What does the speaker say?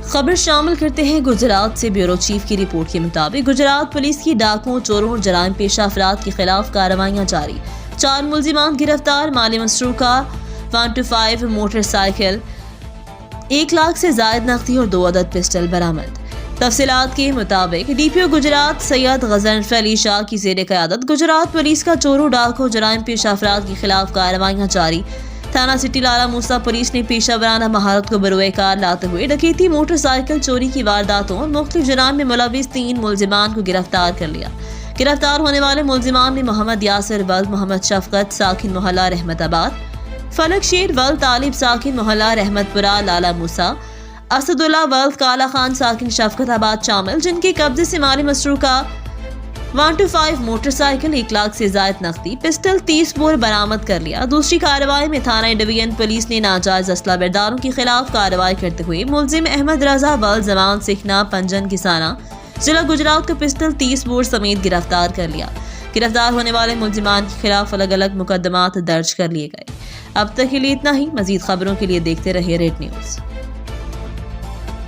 خبر شامل کرتے ہیں گجرات سے۔ بیورو چیف کی رپورٹ کے مطابق گجرات پولیس کی ڈاکوؤں، چوروں اور جرائم پیشہ افراد کے خلاف کارروائیاں جاری، 4 ملزمان گرفتار، مالی مسروقہ 125 موٹر سائیکل، 1 لاکھ سے زائد نقدی اور 2 عدد پسٹل برآمد۔ تفصیلات کے مطابق ڈی پی او گجرات سید غضنفر علی شاہ کی زیر قیادت گجرات پولیس کا چوروں، ڈاکوؤں، جرائم پیشہ افراد کے خلاف کارروائیاں جاری۔ تھانہ سٹی لالہ موسیٰ پولیس نے پیشہ ورانہ مہارت کو بروئے کار لاتے ہوئے ڈکیتی، موٹر سائیکل چوری کی وارداتوں اور مختلف جرائم میں ملوث 3 ملزمان کو گرفتار کر لیا۔ گرفتار ہونے والے ملزمان میں محمد یاسر ولد محمد شفقت ساکن محلہ رحمت آباد، فلک شیر ولد طالب ساکن محلہ رحمت پورہ لالہ موسیٰ، اسد اللہ ولد کالا خان ساکن شفقت آباد شامل، جن کے قبضے سے مالی مسروقہ 125 موٹر سائیکل، 1 لاکھ سے زائد نقدی، پسٹل 30 بور برآمد کر لیا۔ دوسری کارروائی میں تھانہ ڈویژن پولیس نے ناجائز اسلحہ برداروں کے خلاف کارروائی کرتے ہوئے ملزم احمد رضا ولد زمان سکھنا پنجن کسانہ ضلع گجرات کو پسٹل 30 بور سمیت گرفتار کر لیا۔ گرفتار ہونے والے ملزمان کے خلاف الگ الگ مقدمات درج کر لیے گئے۔ اب تک کے لیے اتنا ہی۔ مزید خبروں کے لیے دیکھتے رہیے ریڈ نیوز۔